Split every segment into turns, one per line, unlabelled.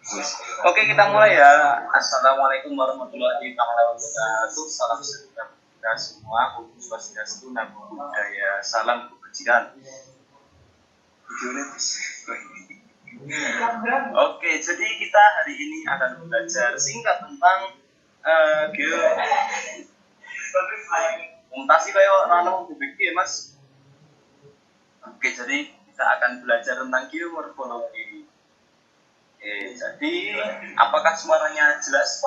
Oke, kita mulai ya. Assalamualaikum warahmatullahi wabarakatuh. Salam sejahtera kita semua. Om Swastiastu, Namo Buddhaya, salam kebajikan. Oke, jadi kita hari ini akan belajar singkat tentang geo. Mutasi kayak nano BBG, Mas. Oke, jadi kita akan belajar tentang geomorfologi. Oke, jadi apakah suaranya jelas?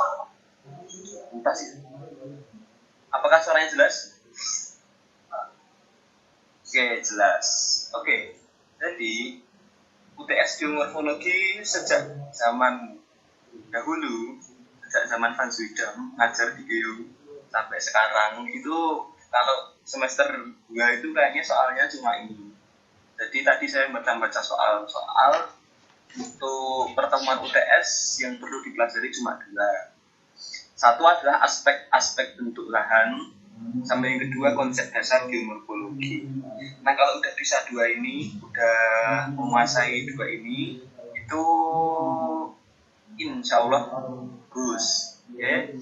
Mutasi. Apakah suaranya jelas? Oke, jelas. Oke, jadi UTS geomorfologi sejak zaman dahulu, sejak zaman Van Zuidam ngajar di Geo sampai sekarang itu kalau semester 2 itu kayaknya soalnya cuma ini. Jadi tadi saya baca soal untuk pertemuan UTS yang perlu dipelajari cuma 2. Satu adalah aspek bentuk lahan, sampai yang kedua konsep dasar geomorfologi. Nah kalau udah bisa 2 ini, udah menguasai 2 ini, itu insya Allah bagus. Okay.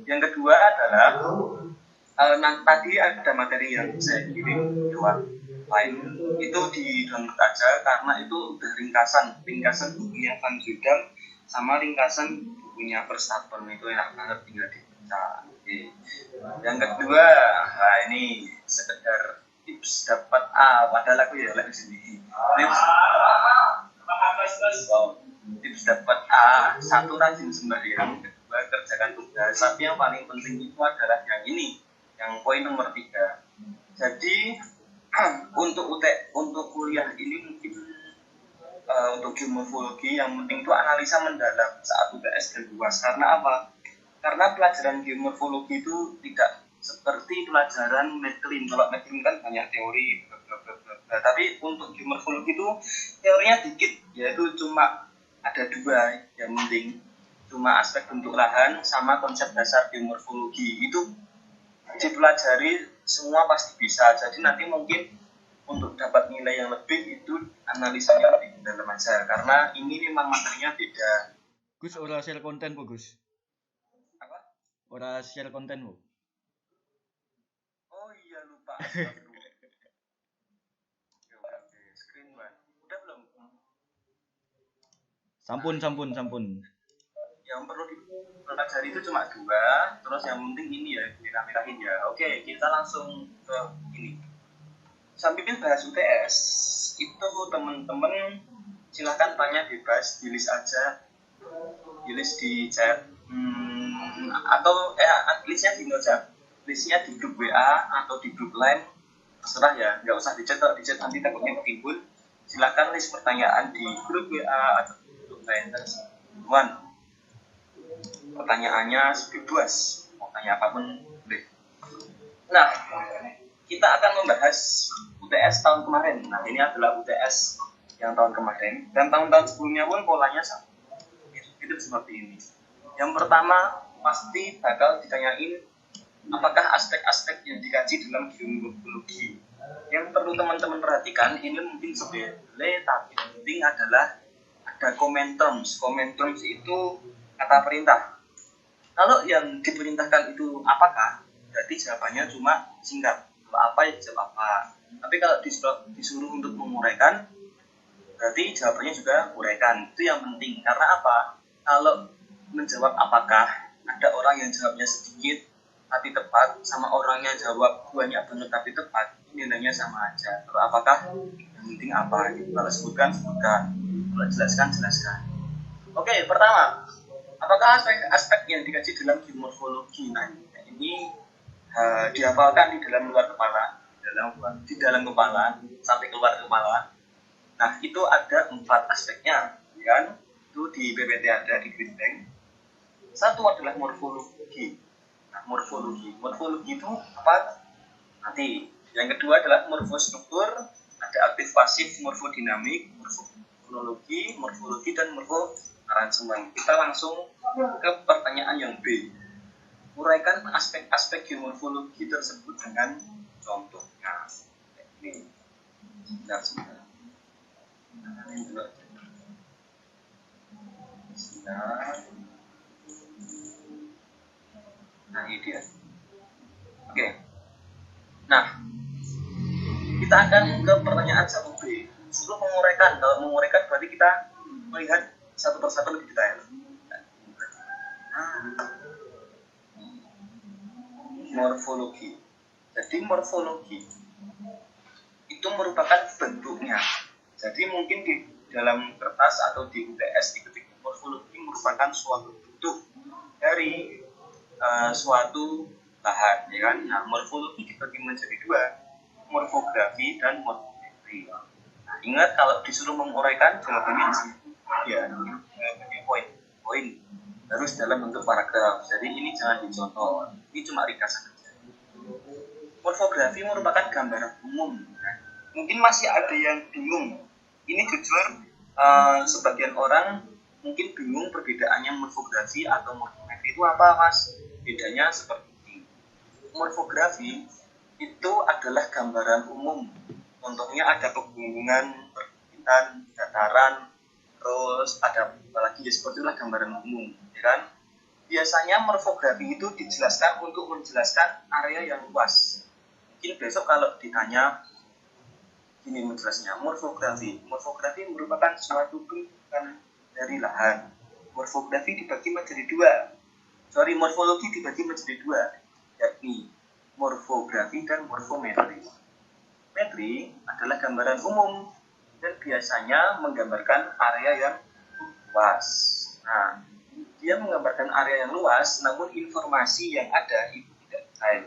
Yang kedua adalah tadi ada materi yang saya kirim lewat line, itu di download aja karena itu udah ringkasan bukunya Van Zuidam sama ringkasan bukunya Verstappen, itu enak banget tinggal dibaca. Okay. Yang kedua, nah ini sekedar tips dapat A, padahal aku ya lagi sini. Tips dapat A, 1 rajin sembahyang, 2 kerjakan tugas. Tapi yang paling penting itu adalah yang ini, yang poin nomor 3. Jadi untuk kuliah ini mungkin untuk geomorfologi yang penting itu analisa mendalam saat UTS dan luas. Karena apa? Karena pelajaran geomorfologi itu tidak seperti pelajaran MATLAB. Kalau MATLAB kan banyak teori, tapi untuk geomorfologi itu teorinya dikit, yaitu cuma ada 2 yang penting, cuma aspek bentuk lahan sama konsep dasar geomorfologi. Itu dipelajari semua pasti bisa. Jadi nanti mungkin untuk dapat nilai yang lebih itu analisanya lebih dalam aja, karena ini memang materinya beda.
Gus, ora share konten bu Gus?
Apa?
Ora share konten bu?
Oh iya lupa. Screen one. Udah belum?
Sampun.
Yang perlu dipelajari itu cuma 2, terus yang penting ini ya, merah-merahin ya. Oke, kita langsung ke ini. Sambil bahas UTS, itu teman-teman silahkan tanya bebas, di list aja, di list di chat, atau listnya di aja, listnya di grup WA atau di grup line, terserah ya, nggak usah di chat. Kalau di chat nanti takutnya ketimbun. Silahkan list pertanyaan di grup WA atau di grup line. Teman, pertanyaannya bebas, mau tanya apapun boleh. Nah, kita akan membahas UTS tahun kemarin. Nah, ini adalah UTS yang tahun kemarin, dan tahun-tahun sebelumnya pun polanya sama. Itu seperti ini. Yang pertama, pasti bakal ditanyain apakah aspek-aspek yang dikaji dalam geomorfologi. Yang perlu teman-teman perhatikan, ini mungkin sepele, tapi penting adalah ada command terms. Command terms itu kata perintah. Kalau yang diperintahkan itu apakah, berarti jawabannya cuma singkat. Kalau apa ya jawab apa. Tapi kalau disuruh untuk menguraikan, berarti jawabannya juga uraikan. Itu yang penting. Karena apa? Kalau menjawab apakah, ada orang yang jawabnya sedikit tapi tepat, sama orangnya jawab banyak banget tapi tepat, nilainya sama aja. Kalau apakah, yang penting apa gitu. Kalau sebutkan, kalau jelaskan. Oke, pertama, apakah aspek yang dikaji dalam geomorfologi? Nah, ini dihafalkan di dalam kepala sampai keluar kepala. Nah, itu ada 4 aspeknya, kan? Itu di PPT ada di Greenbank. Satu adalah morfologi. Nah, morfologi itu apa? Nanti. Yang kedua adalah morfostruktur, ada aktif pasif, morfodinamik, morfologi dan morfoaransemen. Kita langsung ke pertanyaan yang B. Uraikan aspek-aspek geomorfologi tersebut dengan contohnya. Ini sebentar. Nah ini dia. Oke. Nah, kita akan ke pertanyaan 1B. Sebelum menguraikan, kalau menguraikan berarti kita melihat satu persatu lebih detail. Morfologi. Jadi morfologi itu merupakan bentuknya. Jadi mungkin di dalam kertas atau di UTS diketik morfologi merupakan suatu bentuk dari suatu bahan, ya kan? Nah, morfologi dibagi menjadi dua, morfografi dan morfometri. Nah, ingat kalau disuruh menguraikan jawabannya di sini, ya, ini poin harus dalam bentuk paragraf. Jadi ini jangan dicontoh, ini cuma ringkasan saja. Morfografi merupakan gambaran umum. Mungkin masih ada yang bingung. Ini jujur, sebagian orang mungkin bingung perbedaannya morfografi atau morfometri itu apa, Mas? Bedanya seperti ini. Morfografi itu adalah gambaran umum. Contohnya ada pegunungan, perbukitan, dataran, terus ada apalagi ya seperti itulah gambaran umum, ya kan? Biasanya morfografi itu dijelaskan untuk menjelaskan area yang luas. Mungkin besok kalau ditanya ini menjelasnya morfografi merupakan suatu bentukan dari lahan. Morfografi dibagi menjadi dua. Morfologi dibagi menjadi dua, yakni morfografi dan morfometri. Metri adalah gambaran umum dan biasanya menggambarkan area yang luas. Nah, dia menggambarkan area yang luas, namun informasi yang ada itu tidak detail.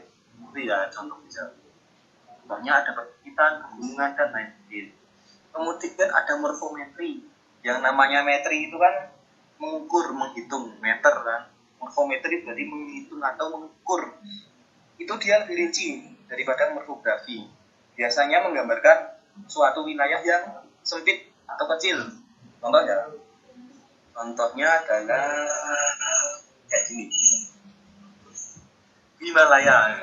Itu ya contoh misalnya. Contohnya ada perbukitan, pegunungan, dan lain-lain. Kemudian ada morfometri. Yang namanya metri itu kan mengukur, menghitung, meter kan. Morfometri berarti menghitung atau mengukur. Itu dia lebih rinci daripada morfografi. Biasanya menggambarkan suatu wilayah yang sempit atau kecil. Contohnya adalah kayak gini. Himalaya.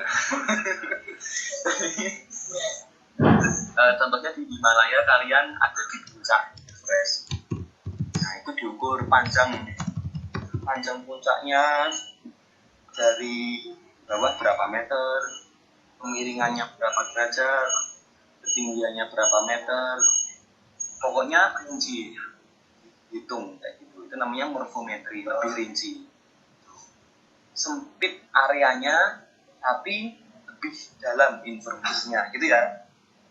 Contohnya di Himalaya kalian ada di puncak Everest. Nah itu diukur panjang puncaknya dari bawah berapa meter, kemiringannya berapa derajat, ketinggiannya berapa meter, pokoknya rinci, hitung kayak gitu. Itu namanya morfometri, lebih rinci. Sempit areanya tapi lebih dalam informasinya, gitu ya.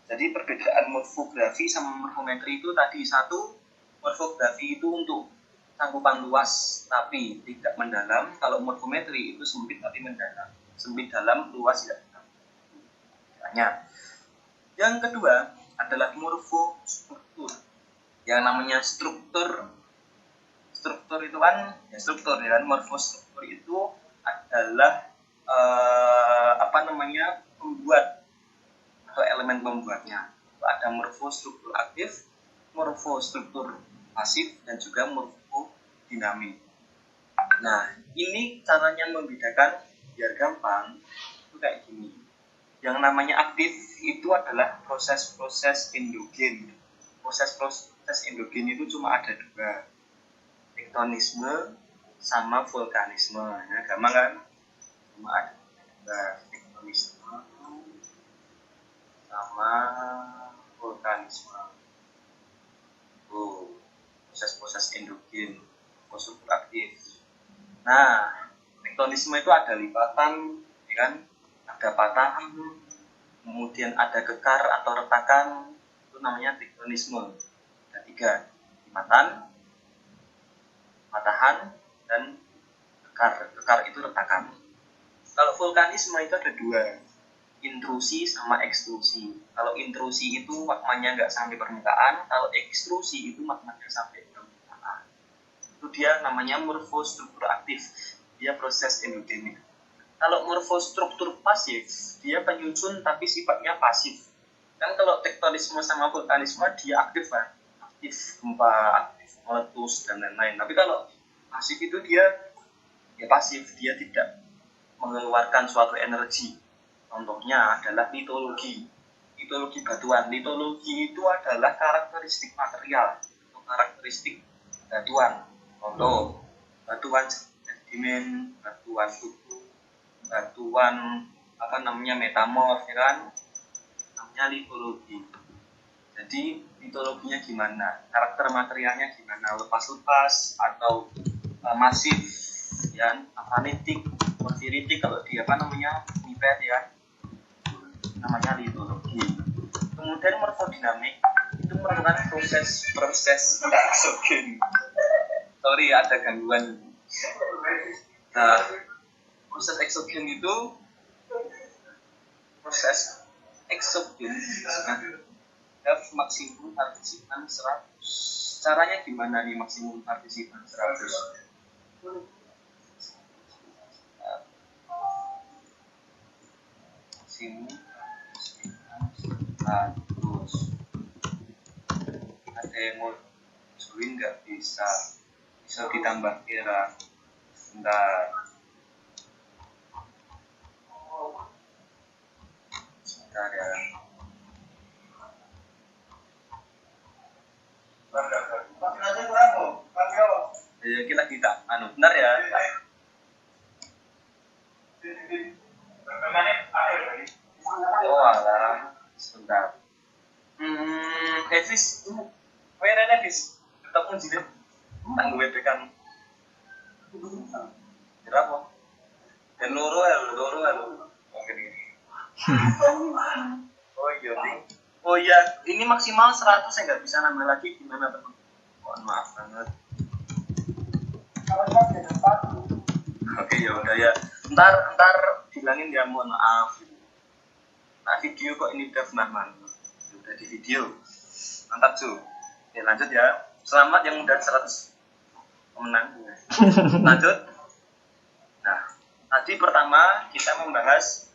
Jadi perbedaan morfografi sama morfometri itu tadi, satu, morfografi itu untuk cakupan luas tapi tidak mendalam. Kalau morfometri itu sempit tapi mendalam. Sempit dalam, luas tidak dalam. Yang kedua adalah morfostruktur. Yang namanya struktur itu kan ya struktur ya kan. Morfostruktur itu adalah pembuat atau elemen pembuatnya. Ada morfostruktur aktif, morfostruktur pasif, dan juga morfodinamik. Nah, ini caranya membedakan biar gampang itu kayak gini. Yang namanya aktif itu adalah proses-proses endogen. Proses-proses endogen itu cuma ada dua, tektonisme sama vulkanisme. Ya, gampang kan? Cuma ada dua, tektonisme sama vulkanisme. Proses-proses endogen, struktur aktif. Nah, tektonisme itu ada lipatan, ya kan? Ada patahan, kemudian ada gekar atau retakan, itu namanya tektonisme. Ada tiga, lipatan, patahan, dan gekar. Gekar itu retakan. Kalau vulkanisme itu ada dua, intrusi sama ekstrusi. Kalau intrusi itu magmanya nggak sampai permukaan, kalau ekstrusi itu magmanya sampai permukaan. Itu dia namanya morfostruktur aktif, dia proses endogenik. Kalau morfostruktur pasif, dia penyusun tapi sifatnya pasif. Kan kalau tektonisme sama vulkanisme dia aktif kan, aktif gempa, aktif meletus dan lain-lain. Tapi kalau pasif itu dia ya pasif, dia tidak mengeluarkan suatu energi. Contohnya adalah litologi batuan. Litologi itu adalah karakteristik material atau karakteristik batuan. Contoh, batuan sedimen, batuan tubuh, batuan metamorf, ya kan, namanya litologi. Jadi litologinya gimana, karakter materialnya gimana, lepas-lepas atau masif, ya, granitik, porfiritik kalau dia nipet, ya, namanya litologi. Kemudian morfodinamik itu merupakan proses eksogen. Sorry, ada gangguan. Nah, proses eksogen itu maksimum partisipan 100. Caranya gimana nih maksimum partisipan 100? Maksimum partisipan 100. Ada yang mau join nggak? Bisa ditambah kira. Sebentar ya. Kita benar ya. Oh alah, sebentar. Evis, where are Evis? Ketemu jilid, tangguh webekan. Berapa? Dan loro. Mungkin ini. Oh iya, ini maksimal 100, saya nggak bisa nambah lagi, gimana teman? Mohon maaf banget. Oke, ya udah ya. Ntar bilangin ya, mohon maaf. Nah, video kok ini udah udah di video. Mantap cuy. Oke, lanjut ya. Selamat yang udah 100 menang. Lanjut. Nah, tadi pertama kita membahas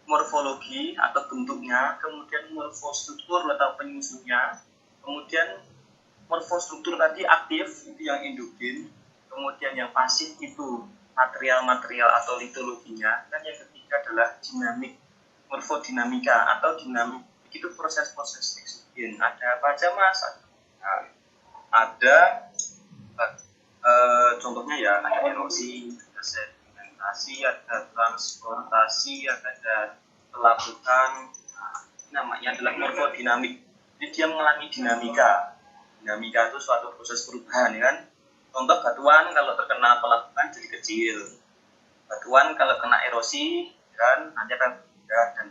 morfologi atau bentuknya, kemudian morfostruktur atau penyusunnya, kemudian morfostruktur tadi aktif itu yang endogen, kemudian yang pasif itu material-material atau litologinya, dan yang ketiga adalah dinamik, morfodinamika atau dinamik, itu proses-proses eksogen. Ada apa aja mas? Nah, ada contohnya ya, ada erosi, ada sedimentasi, ada transportasi, ada pelabuhan. Namanya adalah morfodinamik. Jadi dia mengalami dinamika. Dinamika itu suatu proses perubahan, ya kan? Contoh batuan kalau terkena pelabuhan jadi kecil. Batuan kalau kena erosi, ya kan, nanti akan pindah dan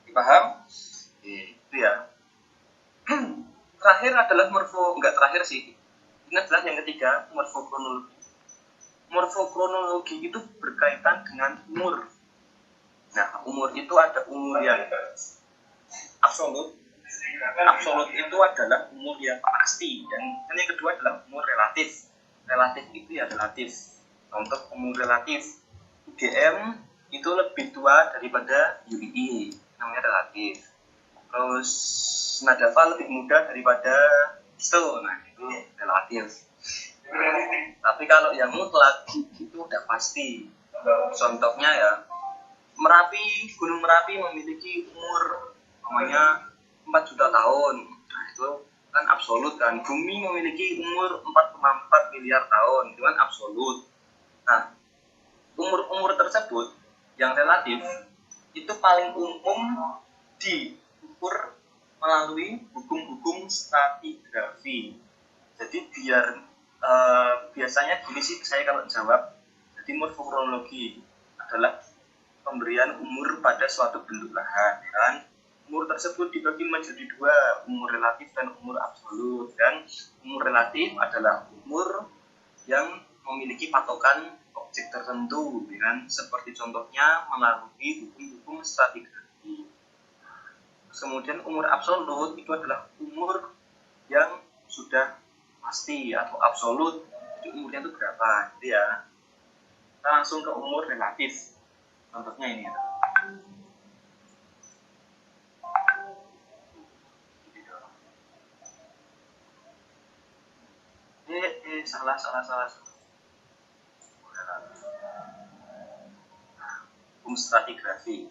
dipaham? Itu ya. Terakhir adalah enggak terakhir sih. Ini adalah yang ketiga, morfokronologi. Morfokronologi itu berkaitan dengan umur. Nah, umur itu ada umur yang absolut. Absolut itu adalah umur yang pasti, dan yang kedua adalah umur relatif. Relatif itu ya relatif. Contoh umur relatif, UGM itu lebih tua daripada UII, namanya relatif. Terus Nadava lebih muda daripada Sto, nah itu relatif. Tapi kalau yang mutlak itu udah pasti. Contohnya ya, Gunung Merapi memiliki umur namanya 4 juta tahun. Nah itu kan absolut kan. Bumi memiliki umur 4,4 miliar tahun, itu kan absolut. Nah, umur-umur tersebut yang relatif itu paling umum diukur melalui hukum-hukum stratigrafi. Jadi biasanya gini sih saya kalau jawab. Jadi morfokronologi adalah pemberian umur pada suatu bentuk lahan, kan? Umur tersebut dibagi menjadi dua, umur relatif dan umur absolut. Dan umur relatif adalah umur yang memiliki patokan objek tertentu, kan? Seperti contohnya melalui hukum-hukum stratigrafi. Kemudian umur absolut itu adalah umur yang sudah pasti atau absolut. Jadi umurnya itu berapa, gitu ya. Kita langsung ke umur relatif. Contohnya ini ya. Salah. Hukum stratigrafi.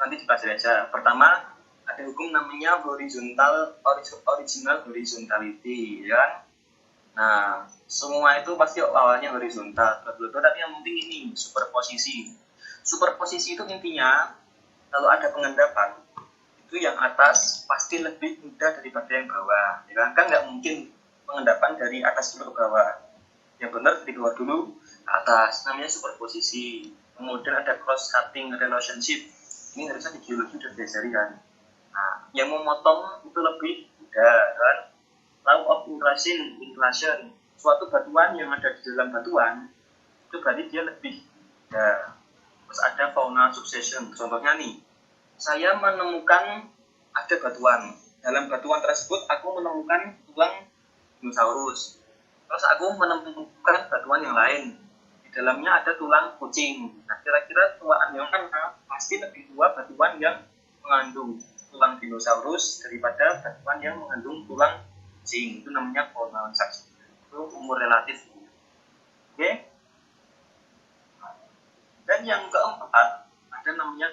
Nanti dipelajari aja. Pertama, ada hukum namanya original horizontality, ya kan? Nah, semua itu pasti awalnya horizontal, tapi yang penting ini superposisi. Superposisi itu intinya kalau ada pengendapan itu yang atas pasti lebih mudah daripada yang bawah, ya kan? Kan nggak mungkin pengendapan dari atas dulu ke bawah. Yang benar dari bawah dulu ke atas, namanya superposisi. Kemudian ada cross cutting relationship. Ini harusnya di geologi udah diajari kan. Nah, yang memotong itu lebih mudah kan? Law of inflation, suatu batuan yang ada di dalam batuan itu berarti dia lebih mudah. Terus ada fauna succession. Contohnya nih, saya menemukan ada batuan. Dalam batuan tersebut aku menemukan tulang dinosaurus. Terus aku menemukan batuan yang lain. Di dalamnya ada tulang kucing. Nah, kira-kira tuaan yang mana pasti lebih tua batuan yang mengandung tulang dinosaurus daripada batuan yang mengandung tulang kucing. Itu namanya fauna succession. Itu umur relatif. Oke? Dan yang keempat ada namanya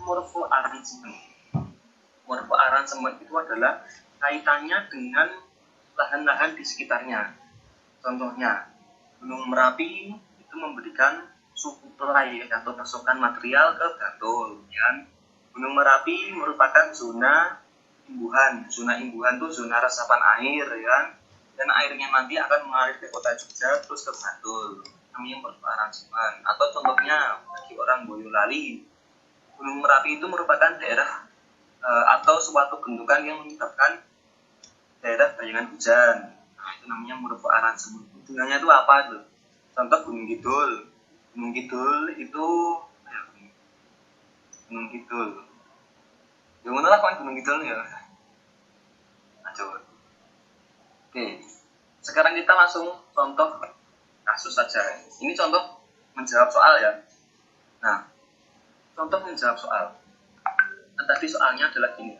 morpho arrangement. Morpho arrangement itu adalah kaitannya dengan lahan-lahan di sekitarnya. Contohnya, Gunung Merapi itu memberikan suplai atau pasokan material ke Bantul. Ya. Gunung Merapi merupakan zona imbuhan. Zona imbuhan itu zona resapan air, ya. Dan airnya nanti akan mengalir ke kota Jogja terus ke Bantul. Namanya morpho arrangement. Atau contohnya bagi orang Boyolali, Gunung Merapi itu merupakan daerah atau suatu bentukan yang menyebabkan daerah bayangan hujan. Nah, itu namanya morpho arrangement. Hubungannya itu apa tuh? Contoh Gunung Kidul. Gunung Kidul itu Gunung Kidul. Ya mana lah kan Gunung Kidul ya. Nah, coba. Oke. Sekarang kita langsung contoh kasus saja. Ini contoh menjawab soal ya. Nah, contoh menjawab soal. Nah, tadi soalnya adalah gini.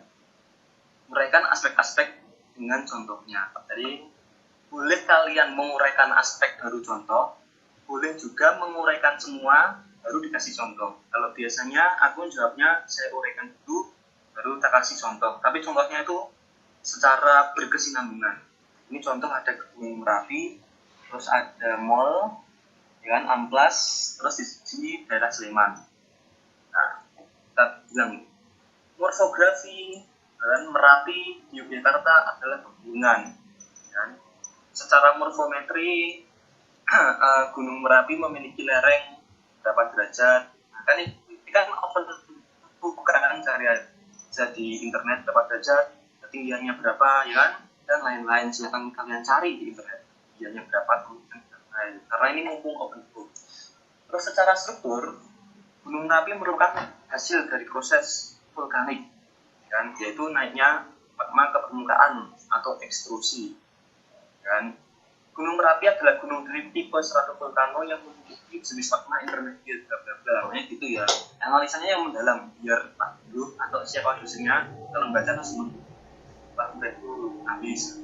Uraikan aspek-aspek dengan contohnya. Jadi, boleh kalian menguraikan aspek baru contoh, boleh juga menguraikan semua baru dikasih contoh. Kalau biasanya aku jawabnya saya uraikan dulu, baru tak kasih contoh. Tapi contohnya itu secara berkesinambungan. Ini contoh ada Gunung Merapi, terus ada mall, ya kan, Amplas, terus di sini daerah Sleman. Nah, kita bilang morfografi dan Merapi di Yogyakarta adalah pegunungan. Dan secara morfometri Gunung Merapi memiliki lereng berapa derajat. Nah, kan ini kan open bukan cari aja di internet berapa derajat, ketinggiannya berapa, ya kan, dan lain-lain. Silakan kalian cari di internet ketinggiannya berapa, karena ini mumpung open book. Terus secara struktur, Gunung Merapi merupakan hasil dari proses vulkanik, kan, yaitu naiknya magma ke permukaan atau ekstrusi. Kan? Gunung Merapi adalah gunung dari tipe stratokvulkano yang memiliki jenis magma intermediate, bla bla bla, gitu ya. Analisanya yang mendalam, biar Pak Guru atau siapa dosennya kalau membaca tersebut, Pak Guru habis.